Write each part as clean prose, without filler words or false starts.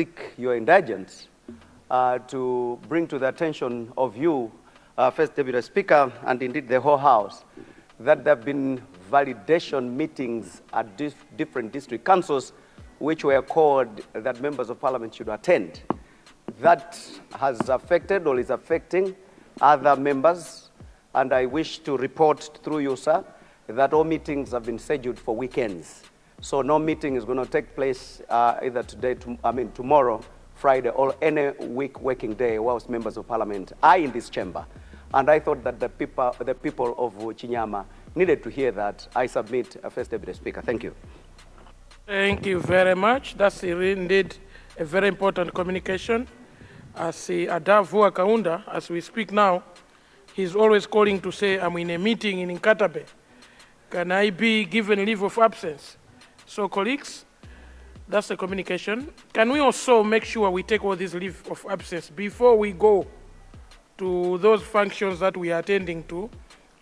seek your indulgence to bring to the attention of you, First Deputy Speaker, and indeed the whole House, that there have been validation meetings at different district councils which were called that members of Parliament should attend. That has affected or is affecting other members, and I wish to report through you, sir, that all meetings have been scheduled for weekends. So no meeting is going to take place either tomorrow, Friday, or any working day whilst members of Parliament are in this chamber. And I thought that the people of Chinyama needed to hear that. I submit, First Deputy Speaker. Thank you. Thank you very much. That's indeed a very important communication. As Adavu Kaunda, as we speak now, he's always calling to say, I'm in a meeting in Nkatabe. Can I be given leave of absence? So colleagues, that's the communication. Can we also make sure we take all these leave of absence before we go to those functions that we are attending to,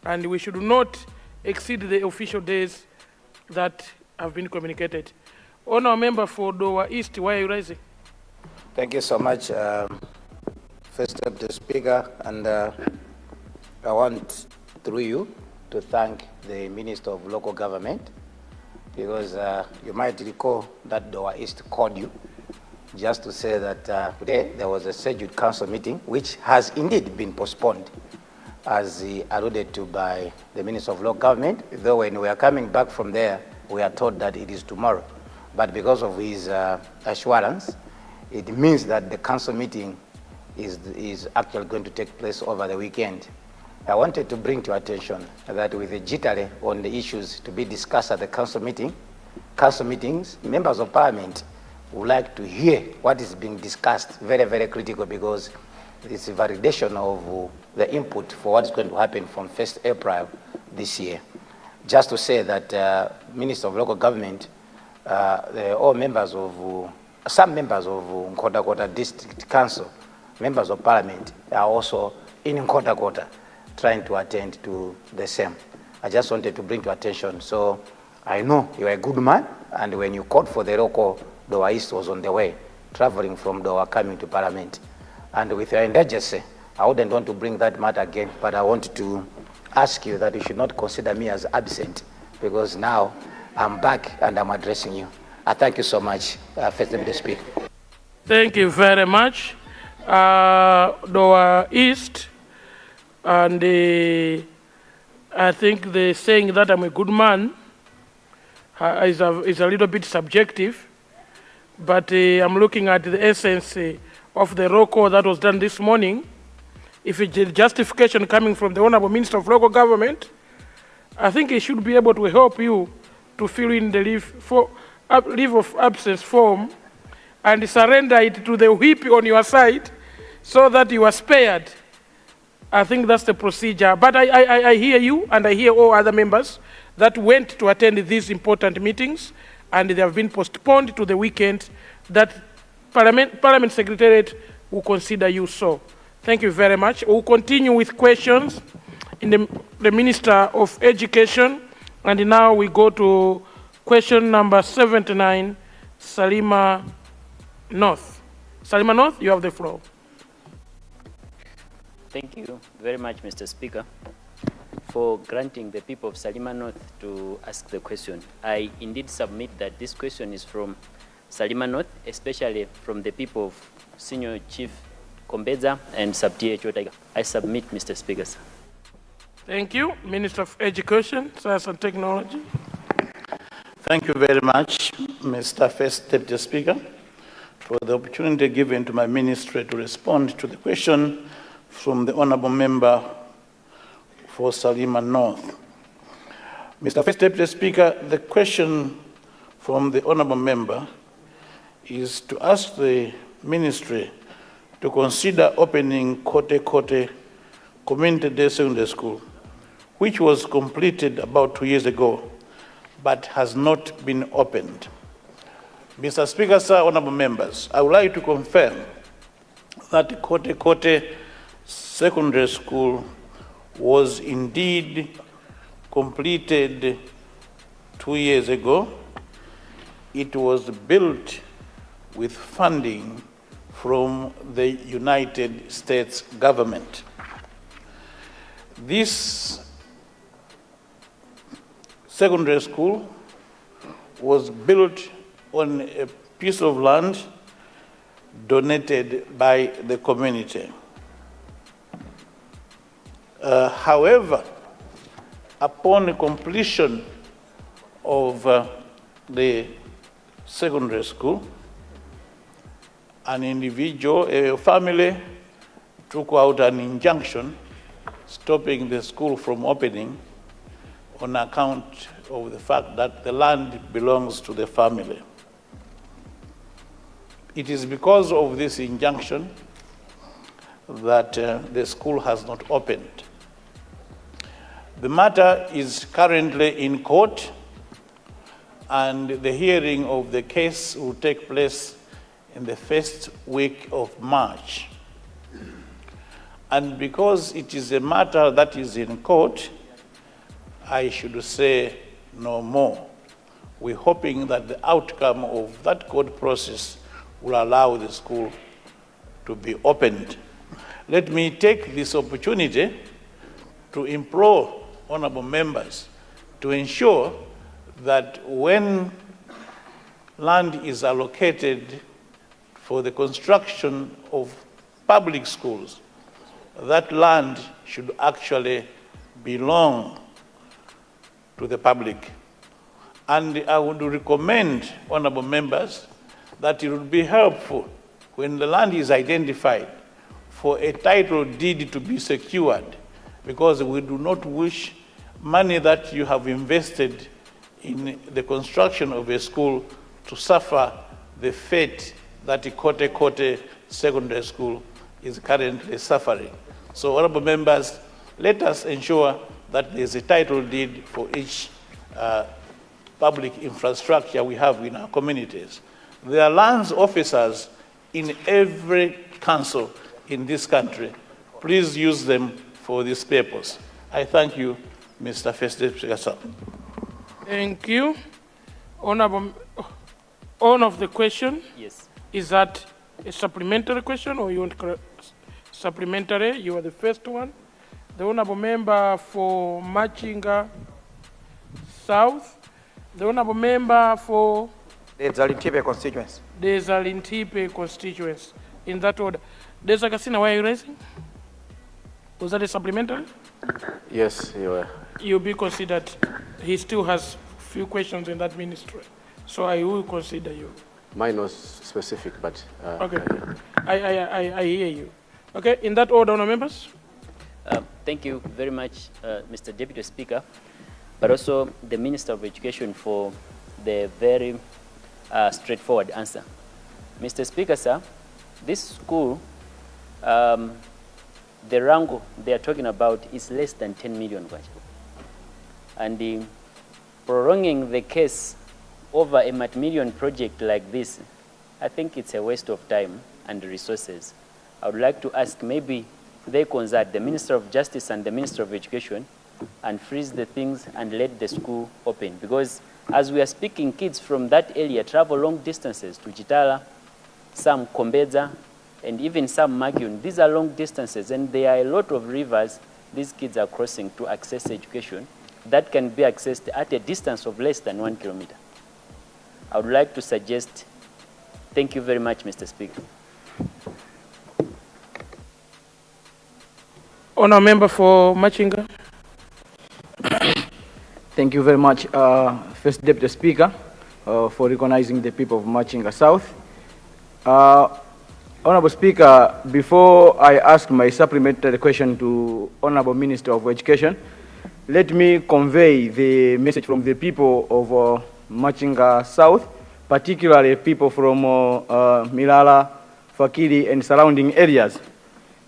and we should not exceed the official days that have been communicated. Honourable Member for Dowa East, why are you rising? Thank you so much, First Deputy Speaker, and I want, through you, to thank the Minister of Local Government, because you might recall that Dowa East called you just to say that today there was a scheduled council meeting which has indeed been postponed, as alluded to by the Minister of Local Government, though when we are coming back from there, we are told that it is tomorrow. But because of his assurance, it means that the council meeting is actually going to take place over the weekend. I wanted to bring to your attention that with the jittery on the issues to be discussed at the council meetings, members of Parliament would like to hear what is being discussed. Very, very critical, because it's a validation of the input for what is going to happen from 1st April this year. Just to say that Minister of Local Government, all members of, some members of Nkota District Council, members of Parliament, are also in Nkota trying to attend to the same. I just wanted to bring to attention. So I know you're a good man, and when you called for the local, Dowa East was on the way, traveling from Dowa coming to Parliament. And with your indulgence, I wouldn't want to bring that matter again, but I want to ask you that you should not consider me as absent, because now I'm back and I'm addressing you. I thank you so much, First Deputy Speaker. Thank you very much. Dowa East, and I think the saying that I'm a good man is a little bit subjective, but I'm looking at the essence of the roll call that was done this morning. If it's a justification coming from the Honourable Minister of Local Government, I think he should be able to help you to fill in the leave of absence form and surrender it to the whip on your side so that you are spared. I think that's the procedure. But I hear you, and I hear all other members that went to attend these important meetings, and they have been postponed to the weekend, that Parliament Secretariat will consider you so. Thank you very much. We'll continue with questions in the Minister of Education, and now we go to question number 79, Salima North. Salima North, you have the floor. Thank you very much, Mr. Speaker, for granting the people of Salima North to ask the question. I indeed submit that this question is from Salima North, especially from the people of Senior Chief Kombeza and Sub-TH Otaga. I submit, Mr. Speaker. Thank you. Minister of Education, Science and Technology. Thank you very much, Mr. First Deputy Speaker, for the opportunity given to my ministry to respond to the question from the Honourable Member for Salima North. Mr. First Deputy Speaker, the question from the Honourable Member is to ask the Ministry to consider opening Kote Community Day Secondary School, which was completed about 2 years ago, but has not been opened. Mr. Speaker, sir, honourable members, I would like to confirm that Kote Secondary School was indeed completed 2 years ago. It was built with funding from the United States government. This secondary school was built on a piece of land donated by the community. However, upon completion of the secondary school, an individual, a family, took out an injunction stopping the school from opening on account of the fact that the land belongs to the family. It is because of this injunction that the school has not opened. The matter is currently in court, and the hearing of the case will take place in the first week of March. And because it is a matter that is in court, I should say no more. We're hoping that the outcome of that court process will allow the school to be opened. Let me take this opportunity to implore honorable members to ensure that when land is allocated for the construction of public schools, that land should actually belong to the public. And I would recommend honorable members that it would be helpful when the land is identified for a title deed to be secured, because we do not wish money that you have invested in the construction of a school to suffer the fate that Kote Kote Secondary School is currently suffering. So, honorable members, let us ensure that there is a title deed for each public infrastructure we have in our communities. There are lands officers in every council in this country. Please use them for this purpose. I thank you, Mr. First Deputy Speaker. Thank you. Honorable, on of the question. Yes. Is that a supplementary question, or you want supplementary? You are the first one. The honorable member for Machinga South. The honorable member for the Blantyre constituency. the Blantyre constituency. In that order. Desa Kasina, why are you raising? Was that a supplementary? Yes, you were. You'll be considered. He still has few questions in that ministry. So I will consider you. Mine was specific, but... okay. I hear you. Okay, in that order, honourable members. Thank you very much, Mr. Deputy Speaker, but also the Minister of Education for the very straightforward answer. Mr. Speaker, sir, this school, the rango they are talking about is less than 10 million. And prolonging the case over a multi-million project like this, I think it's a waste of time and resources. I would like to ask, maybe they consult the Minister of Justice and the Minister of Education and freeze the things and let the school open. Because as we are speaking, kids from that area travel long distances to Chitala, some Kombeza, and even some Magyun. These are long distances, and there are a lot of rivers these kids are crossing to access education that can be accessed at a distance of less than 1 kilometer. I would like to suggest, thank you very much, Mr. Speaker. Honourable member for Machinga. Thank you very much, First Deputy Speaker, for recognizing the people of Machinga South. Honourable Speaker, before I ask my supplementary question to Honourable Minister of Education, let me convey the message from the people of Machinga South, particularly people from Milala, Fakiri, and surrounding areas.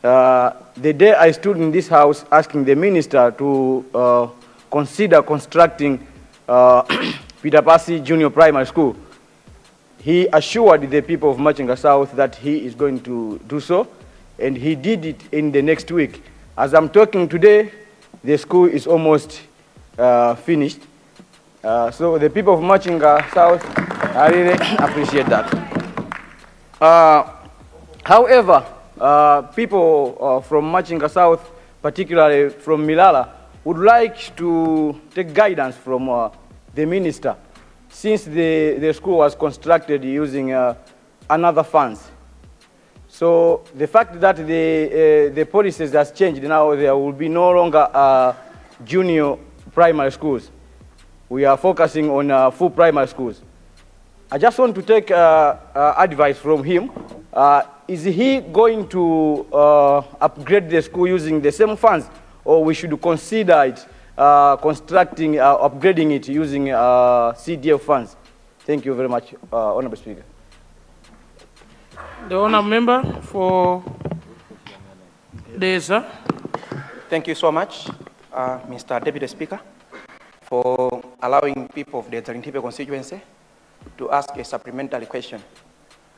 The day I stood in this house asking the minister to consider constructing Pitapasi Junior Primary School, he assured the people of Machinga South that he is going to do so, and he did it in the next week. As I'm talking today, the school is almost finished. So the people of Machinga South, I really appreciate that. However, people from Machinga South, particularly from Milala, would like to take guidance from the minister, since the school was constructed using another funds. So the fact that the policies has changed now, there will be no longer junior primary schools. We are focusing on full primary schools. I just want to take advice from him. Is he going to upgrade the school using the same funds, or we should consider it upgrading it using CDF funds? Thank you very much, Honorable Speaker. The honourable member for Deza. Thank you so much, Mr. Deputy Speaker, for allowing people of the Nthawi constituency to ask a supplementary question.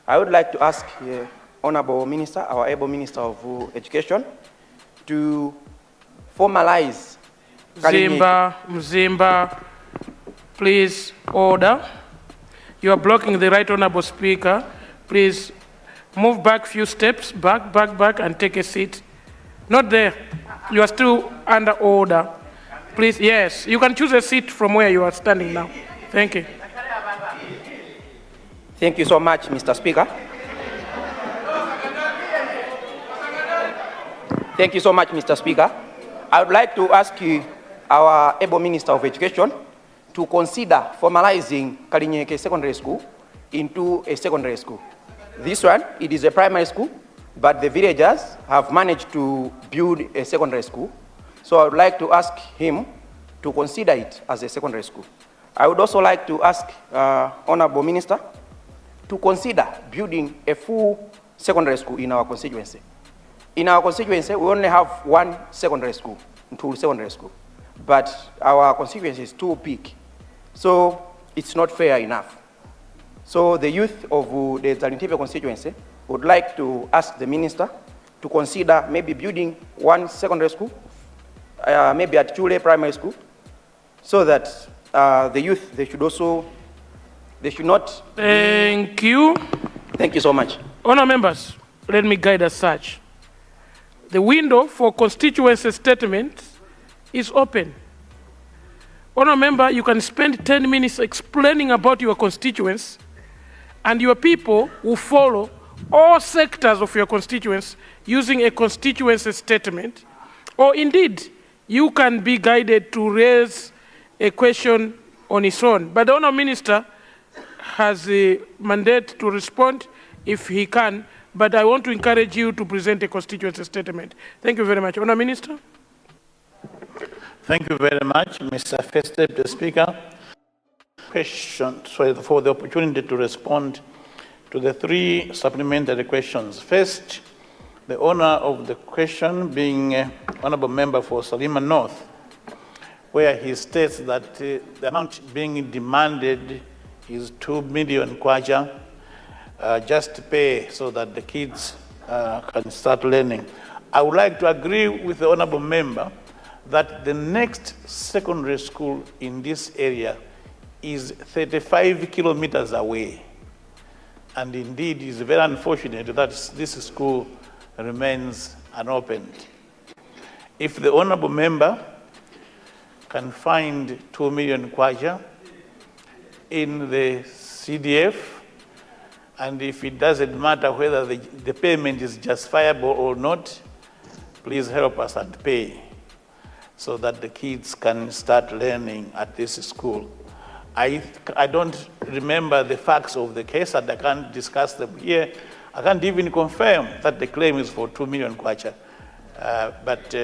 I would like to ask the Honourable Minister, our able Minister of Education, to formalize. Mzimba, please order. You are blocking the right honourable speaker. Please move back few steps, back, and take a seat. Not there. You are still under order. Please, yes, you can choose a seat from where you are standing now. Thank you. Thank you so much, Mr. Speaker. Thank you so much, Mr. Speaker. I would like to ask you, our able Minister of Education, to consider formalizing Kalinyeke Secondary School into a secondary school. This one, it is a primary school, but the villagers have managed to build a secondary school. So I would like to ask him to consider it as a secondary school. I would also like to ask Honourable Minister to consider building a full secondary school in our constituency. In our constituency, we only have one secondary school, Nthawi Secondary School, but our constituency is too big, so it's not fair enough. So the youth of the Nthawi constituency would like to ask the minister to consider maybe building one secondary school, maybe at Chule Primary School, so that the youth, they should not. Thank you. Thank you so much. Honour members, let me guide as such. The window for constituency statements is open. Honour member, you can spend 10 minutes explaining about your constituents, and your people will follow all sectors of your constituents using a constituency statement, or indeed, you can be guided to raise a question on its own. But the Honour Minister has a mandate to respond if he can, but I want to encourage you to present a constituency statement. Thank you very much. Honour Minister. Thank you very much, Mr. First Deputy Speaker. Questions for the opportunity to respond to the three supplementary questions. First, the owner of the question being Honourable Member for Salima North, where he states that the amount being demanded is 2 million kwacha just to pay so that the kids can start learning. I would like to agree with the Honourable Member that the next secondary school in this area is 35 kilometers away. And indeed, it's very unfortunate that this school remains unopened. If the Honourable Member can find 2 million kwacha in the CDF, and if it doesn't matter whether the payment is justifiable or not, please help us and pay so that the kids can start learning at this school. I don't remember the facts of the case, and I can't discuss them here. I can't even confirm that the claim is for 2 million kwacha. But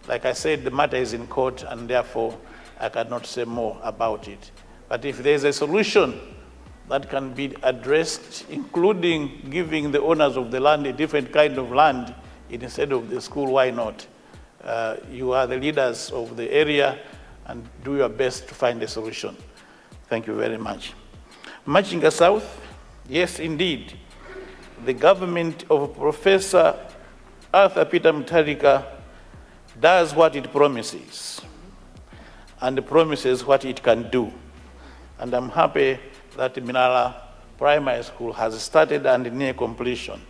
like I said, the matter is in court, and therefore I cannot say more about it. But if there's a solution that can be addressed, including giving the owners of the land a different kind of land instead of the school, why not? You are the leaders of the area, and do your best to find a solution. Thank you very much. Machinga South, yes, indeed. The government of Professor Arthur Peter Mutharika does what it promises, and promises what it can do. And I'm happy that Minala primary school has started and near completion.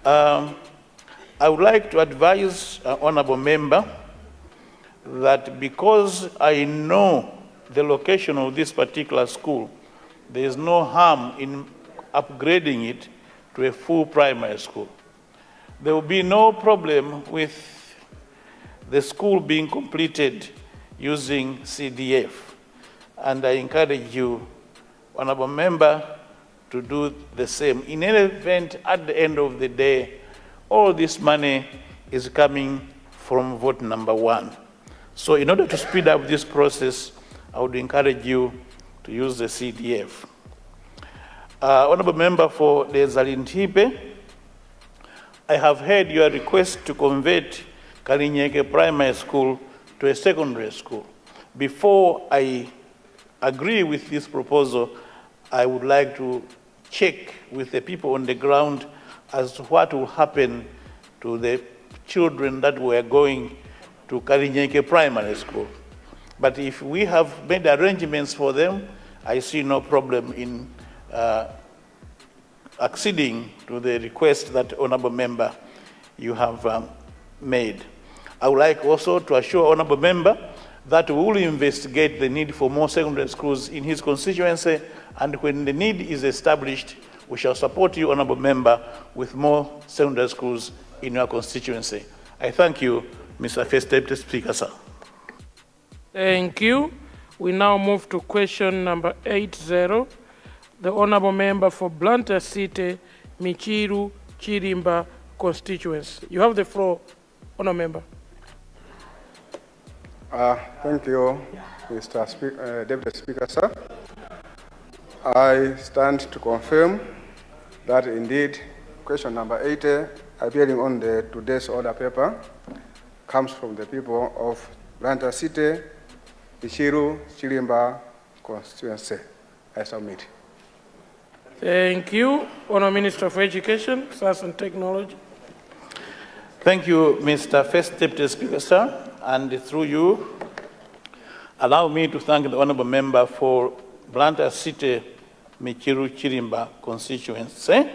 I would like to advise honorable member that because I know the location of this particular school, there is no harm in upgrading it to a full primary school. There will be no problem with the school being completed using CDF. And I encourage you, honorable member, to do the same. In any event, at the end of the day, all this money is coming from vote number 1. So in order to speed up this process, I would encourage you to use the CDF. Honorable member for the Zalintipe, I have heard your request to convert Kalinyeke Primary School to a secondary school. Before I agree with this proposal, I would like to check with the people on the ground as to what will happen to the children that were going to Kalinyeke Primary School. But if we have made arrangements for them, I see no problem in acceding to the request that honorable member you have made. I would like also to assure honorable member that we will investigate the need for more secondary schools in his constituency, and when the need is established, we shall support you, honorable member, with more secondary schools in your constituency. I thank you, Mr. First Deputy Speaker, sir. Thank you. We now move to question number 80. The honorable member for Blantyre City, Michiru Chirimba constituency. You have the floor, honorable member. Thank you, Mr. Deputy Speaker, sir. I stand to confirm that indeed question number 80, appearing on the today's order paper, comes from the people of Blantyre City, Michiru Chirimba constituency. I submit. Thank you. Honourable Minister of Education, Science and Technology. Thank you, Mr. First Deputy Speaker, sir. And through you, allow me to thank the honourable member for Blantyre City, Michiru Chirimba constituency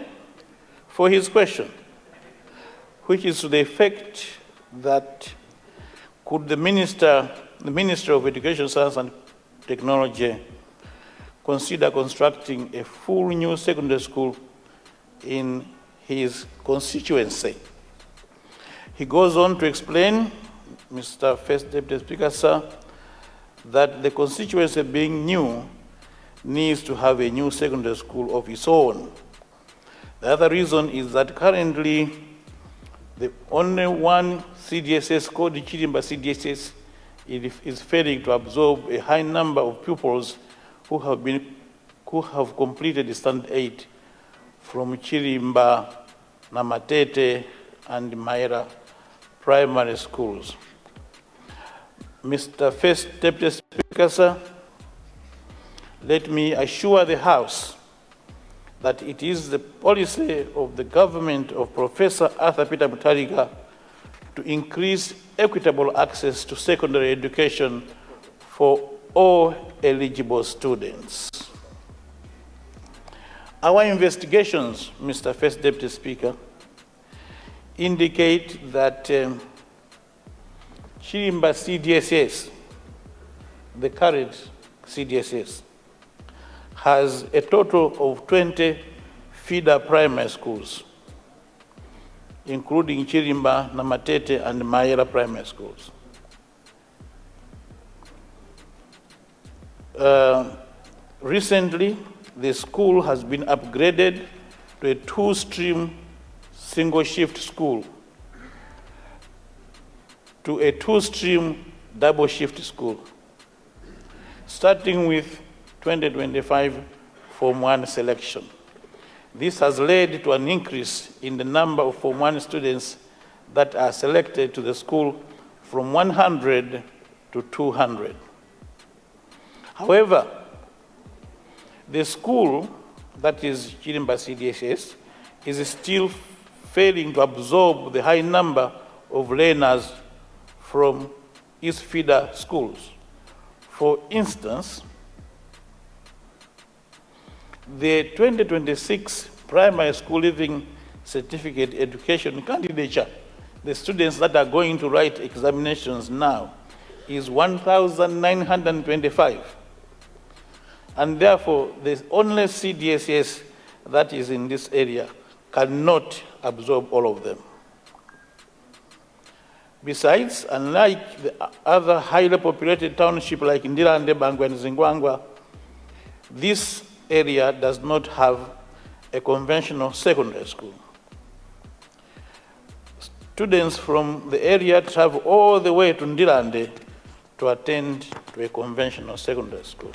for his question, which is to the effect that could the Minister of Education, Science and Technology consider constructing a full new secondary school in his constituency. He goes on to explain, Mr. First Deputy Speaker, sir, that the constituency being new needs to have a new secondary school of its own. The other reason is that currently the only one CDSS called the Chirimba CDSS is failing to absorb a high number of pupils who have completed the standard 8 from Chirimba, Namatete, and Maera primary schools. Mr. First Deputy Speaker, sir, let me assure the House that it is the policy of the government of Professor Arthur Peter Mutharika to increase equitable access to secondary education for all eligible students. Our investigations, Mr. First Deputy Speaker, indicate that Chirimba CDSS, the current CDSS, has a total of 20 feeder primary schools, including Chirimba, Namatete, and Maera primary schools. Recently, the school has been upgraded to a 2-stream single-shift school, to a 2-stream double-shift school, starting with 2025 Form 1 selection. This has led to an increase in the number of Form 1 students that are selected to the school from 100 to 200. However, the school, that is Chirimba CDSS, is still failing to absorb the high number of learners from its feeder schools. For instance, the 2026 primary school living certificate education candidature, the students that are going to write examinations now, is 1,925. And therefore, the only CDSS that is in this area cannot absorb all of them. Besides, unlike the other highly populated townships like Ndirande, Bangwe, and Zingwangwa, this area does not have a conventional secondary school. Students from the area travel all the way to Ndirande to attend to a conventional secondary school.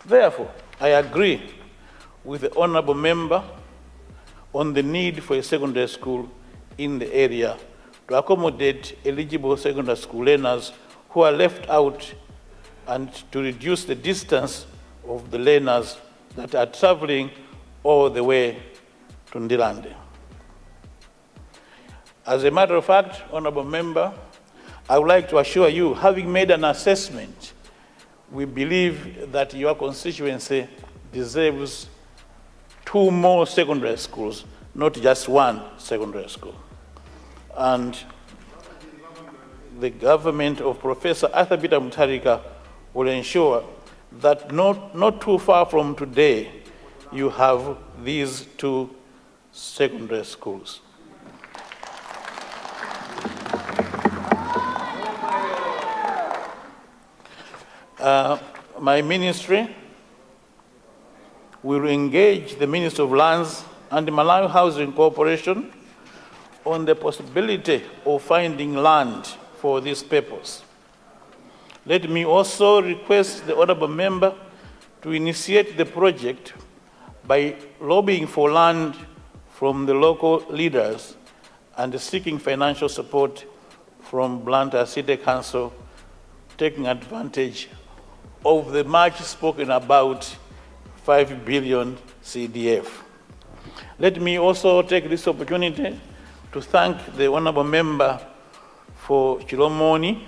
Therefore, I agree with the honorable member on the need for a secondary school in the area to accommodate eligible secondary school learners who are left out and to reduce the distance of the learners that are traveling all the way to Ndirande. As a matter of fact, honorable member, I would like to assure you, having made an assessment, we believe that your constituency deserves 2 more secondary schools, not just 1 secondary school. And the government of Professor Arthur Peter Mutharika will ensure that not too far from today, you have these 2 secondary schools. My ministry will engage the Minister of Lands and the Malawi Housing Corporation on the possibility of finding land for this purpose. Let me also request the honorable member to initiate the project by lobbying for land from the local leaders and seeking financial support from Blantyre City Council, taking advantage of the much spoken about 5 billion CDF. Let me also take this opportunity to thank the honorable member for Chilomoni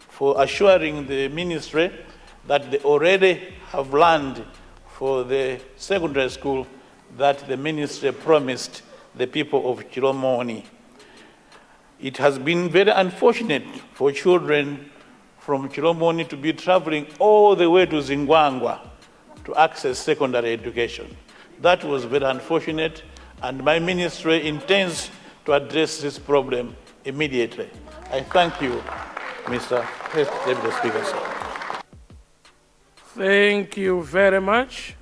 for assuring the ministry that they already have land for the secondary school that the ministry promised the people of Chilomoni. It has been very unfortunate for children from Chilomoni to be traveling all the way to Zingwangwa to access secondary education. That was very unfortunate, and my ministry intends to address this problem immediately. I thank you, Mr. Deputy Speaker, sir. Thank you very much.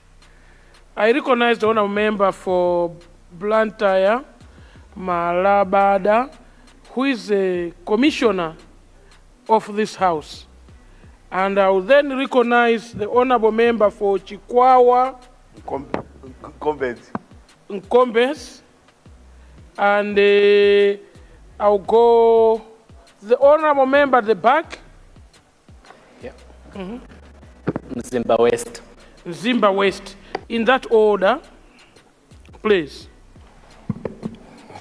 I recognize the honorable member for Blantyre, Malabada, who is a commissioner of this house. And I will then recognize the honorable member for Chikwawa, Nkombes, and I'll go the honorable member at the back. Yeah. Mzimba West. Mzimba West. In that order, please.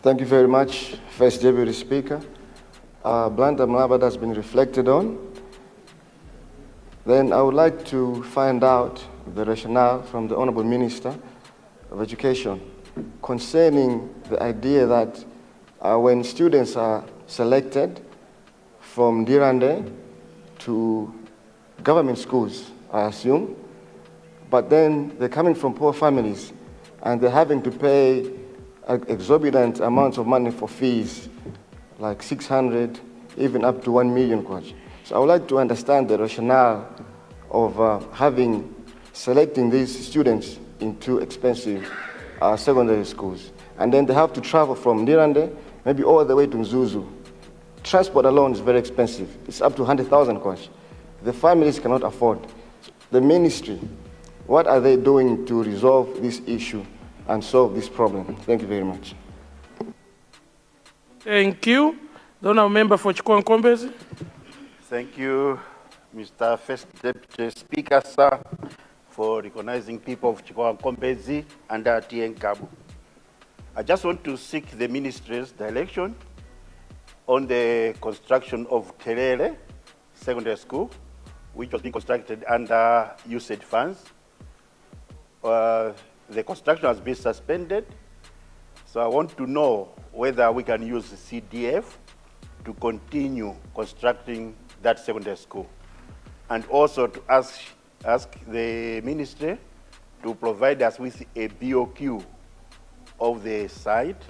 Thank you very much, First Deputy Speaker. Blantyre Malabada has been reflected on. Then I would like to find out the rationale from the Honorable Minister of Education concerning the idea that when students are selected from Ndirande to government schools, I assume, but then they're coming from poor families and they're having to pay exorbitant amounts of money for fees, like 600, even up to 1 million kwacha. So I would like to understand the rationale of selecting these students into expensive secondary schools. And then they have to travel from Ndirande, maybe all the way to Mzuzu. Transport alone is very expensive. It's up to 100,000 kwacha. The families cannot afford. The ministry, what are they doing to resolve this issue and solve this problem? Thank you very much. Thank you. The honorable member for Chikwawa Nkombezi. Thank you, Mr. First Deputy Speaker, sir, for recognizing people of Chikwawa Nkombezi and TN Kabu. I just want to seek the ministry's direction on the construction of Terere Secondary School, which was being constructed under USAID funds. the construction has been suspended. So I want to know whether we can use the CDF to continue constructing that secondary school. And also to ask the ministry to provide us with a BOQ of the site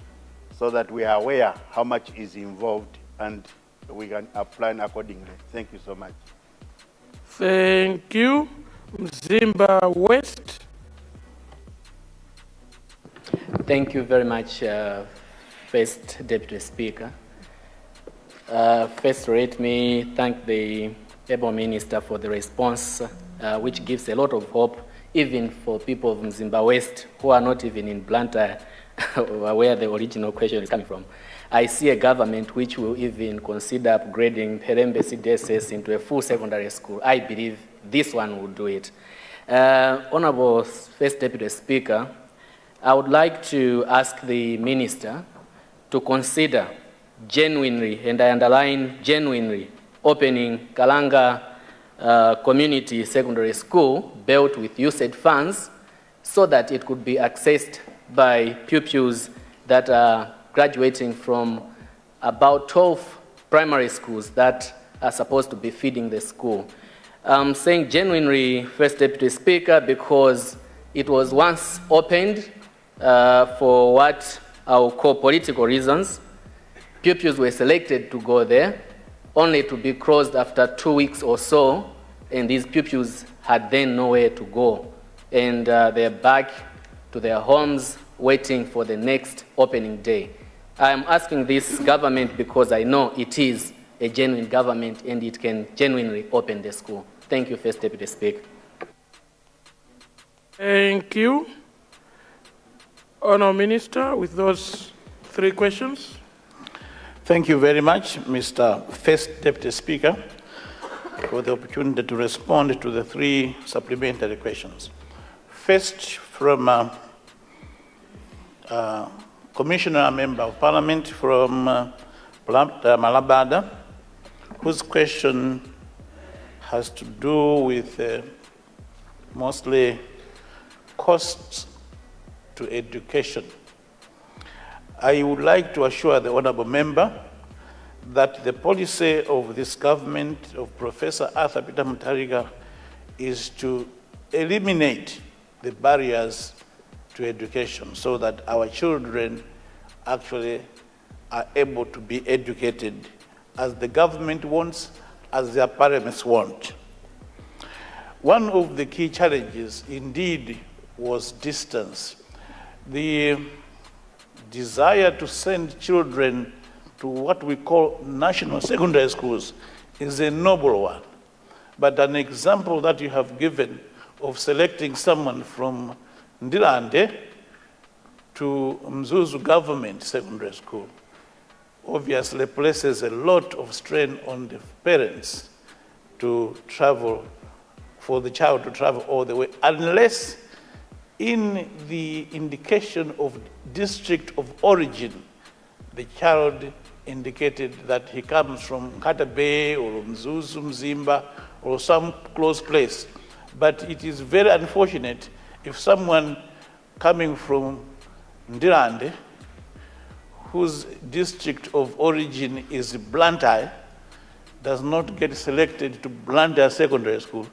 so that we are aware how much is involved and we can plan accordingly. Thank you so much. Thank you. Mzimba West. Thank you very much, First Deputy Speaker. First, let me thank the Able Minister for the response, which gives a lot of hope, even for people of Mzimba West who are not even in Blantyre, where the original question is coming from. I see a government which will even consider upgrading Perembe CDSS into a full secondary school. I believe this one will do it. Honorable First Deputy Speaker, I would like to ask the Minister to consider genuinely, and I underline genuinely, opening Kalanga Community Secondary School built with USAID funds so that it could be accessed by pupils that are graduating from about 12 primary schools that are supposed to be feeding the school. I'm saying genuinely, First Deputy Speaker, because it was once opened for what I will call political reasons. Pupils were selected to go there, only to be closed after 2 weeks or so, and these pupils had then nowhere to go. And they're back to their homes waiting for the next opening day. I'm asking this government because I know it is a genuine government and it can genuinely open the school. Thank you, First Deputy Speaker. Thank you. Honourable Minister, with those 3 questions. Thank you very much, Mr. First Deputy Speaker, for the opportunity to respond to the 3 supplementary questions. First, from Commissioner Member of Parliament from Malabada, whose question has to do with mostly costs to education. I would like to assure the honourable member that the policy of this government of Professor Arthur Peter Mutharika is to eliminate the barriers to education so that our children actually are able to be educated as the government wants, as their parents want. One of the key challenges indeed was distance. The desire to send children to what we call national secondary schools is a noble one. But an example that you have given of selecting someone from Ndilande to Mzuzu Government Secondary School obviously places a lot of strain on the parents to travel, for the child to travel all the way, unless in the indication of district of origin, the child indicated that he comes from Nkata Bay or Mzuzu, Mzimba, or some close place. But it is very unfortunate if someone coming from Ndirande, whose district of origin is Blantyre, does not get selected to Blantyre Secondary School,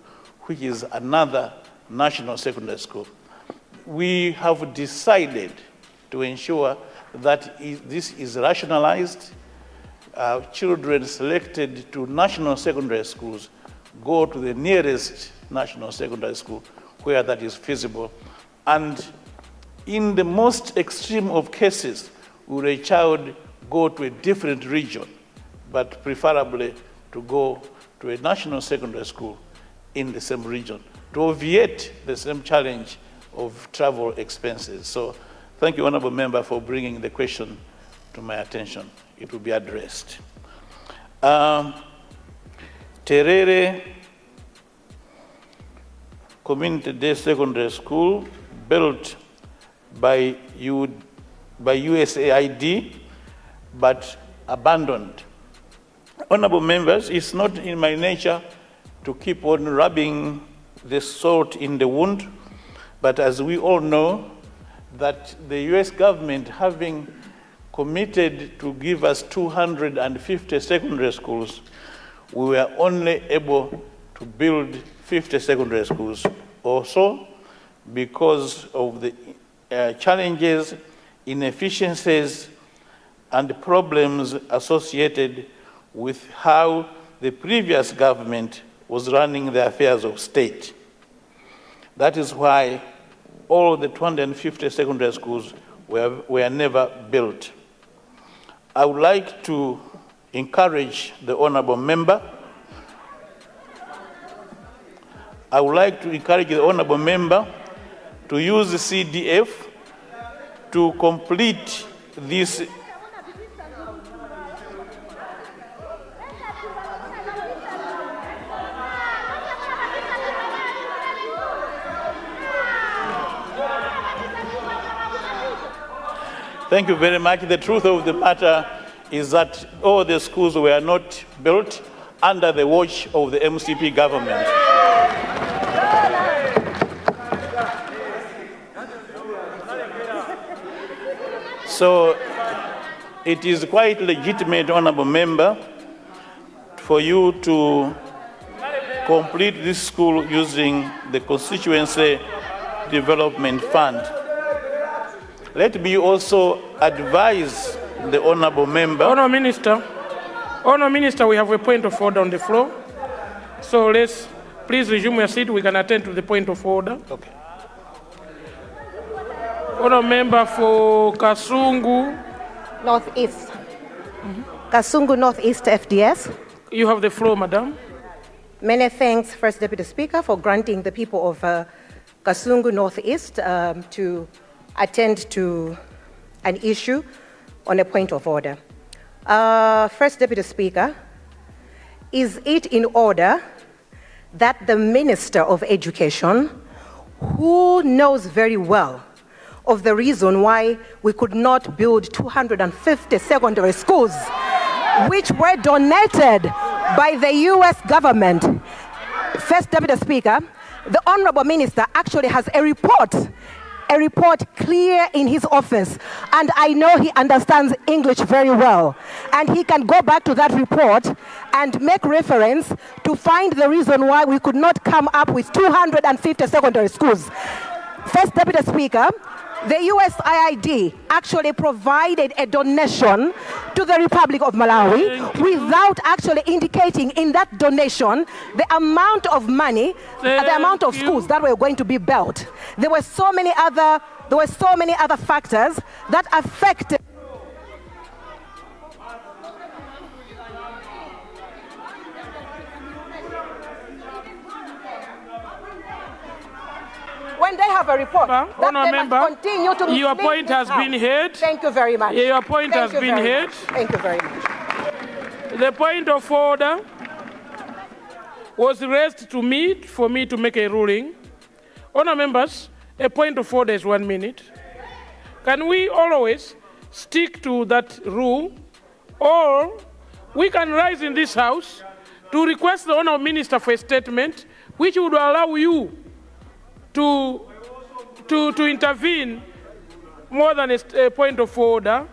which is another national secondary school. We have decided to ensure that this is rationalized. Children selected to national secondary schools go to the nearest national secondary school where that is feasible. And in the most extreme of cases, would a child go to a different region, but preferably to go to a national secondary school in the same region to obviate the same challenge of travel expenses. So thank you, Honourable Member, for bringing the question to my attention. It will be addressed. Terere Community Day Secondary School, built by USAID, but abandoned. Honourable members, it's not in my nature to keep on rubbing the salt in the wound, But as we all know, that the US government, having committed to give us 250 secondary schools, we were only able to build 50 secondary schools also because of the challenges, inefficiencies, and problems associated with how the previous government was running the affairs of state. That is why all the 250 secondary schools were never built. I would like to encourage the honorable member. I would like to encourage the honorable member to use the CDF to complete this. Thank you very much. The truth of the matter is that all the schools were not built under the watch of the MCP government. So it is quite legitimate, honorable member, for you to complete this school using the constituency development fund. Let me also advise the honorable member. Honorable Minister, we have a point of order on the floor. So let's please resume your seat. We can attend to the point of order. Okay. Honorable member for Kasungu Northeast. Kasungu Northeast FDS. You have the floor, madam. Many thanks, First Deputy Speaker, for granting the people of Kasungu Northeast to attend to an issue on a point of order. First Deputy Speaker, is it in order that the Minister of Education, who knows very well of the reason why we could not build 250 secondary schools, which were donated by the US government, First Deputy Speaker, the Honorable Minister actually has a report clear in his office, and I know he understands English very well, and he can go back to that report and make reference to find the reason why we could not come up with 250 secondary schools. First Deputy Speaker, the USAID actually provided a donation to the Republic of Malawi without actually indicating in that donation the amount of money, the amount of schools that were going to be built. There were so many other factors that affected. When they have a report, that they must continue to your point has been heard. Thank you very much. Your point has been heard. Thank you very much. The point of order was raised to me for me to make a ruling. Honour members, a point of order is 1 minute. Can we always stick to that rule, or we can rise in this house to request the Honourable Minister for a statement which would allow you to intervene more than a point of order.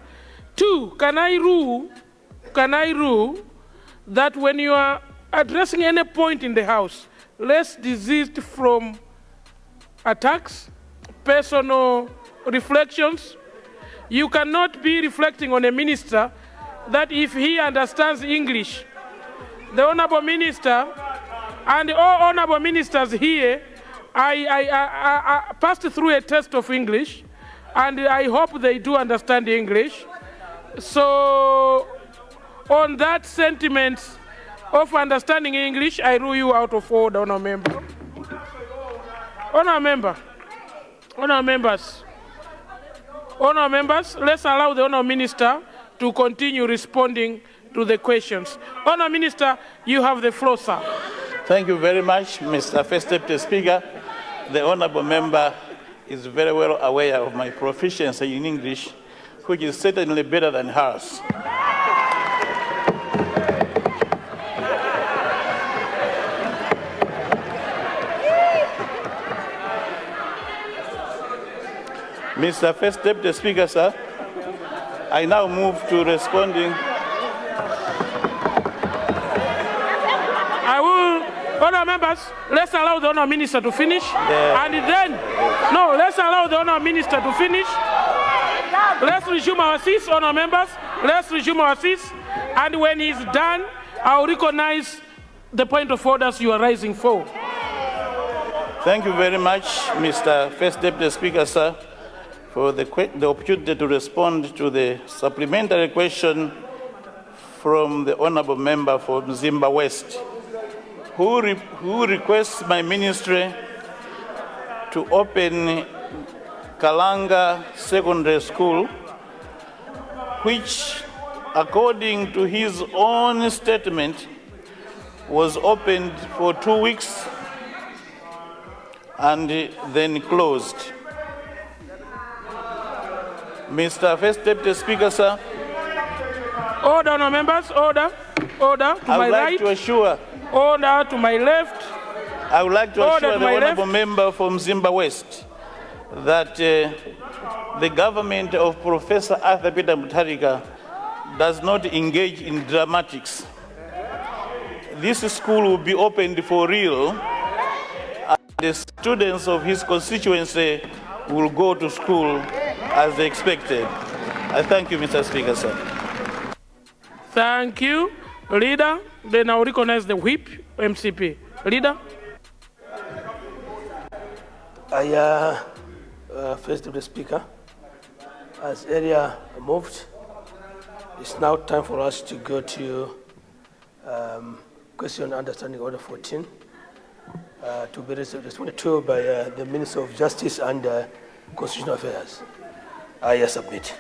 Two, can I rule that when you are addressing any point in the House, less desist from attacks, personal reflections. You cannot be reflecting on a minister that if he understands English, the Honourable Minister and all Honourable Ministers here, I passed through a test of English, and I hope they do understand English. So, on that sentiment of understanding English, I rule you out of order, Honourable Member. Honourable members, let's allow the Honourable Minister to continue responding to the questions. Honourable Minister, you have the floor, sir. Thank you very much, Mr. First Deputy Speaker. The honourable member is very well aware of my proficiency in English, which is certainly better than hers. Mr. First Deputy Speaker, sir, I now move to responding. I will, Honourable members, let's allow the Honourable Minister to finish. And then, no, let's allow the Honourable Minister to finish. Let's resume our seats, Honourable members. Let's resume our seats. And when he's done, I'll recognize the point of orders you are rising for. Thank you very much, Mr. First Deputy Speaker, sir, for the opportunity to respond to the supplementary question from the Honourable Member for Mzimba West, who requests my ministry to open Kalanga Secondary School, which, according to his own statement, was opened for 2 weeks and then closed. Mr. First Deputy Speaker, sir. Order, Honourable members, order. Order to my right. To assure. Order to my left. I would like to assure the Honourable Member from Mzimba West that the government of Professor Arthur Peter Mutharika does not engage in dramatics. This school will be opened for real, and the students of his constituency will go to school as they expected. I thank you, Mr. Speaker, sir. Thank you, Leader. Then I'll recognize the whip, MCP. Leader. First Deputy Speaker, as earlier moved, it's now time for us to go to question understanding order 14 to be responded to by the Minister of Justice and Constitutional Affairs. I submit.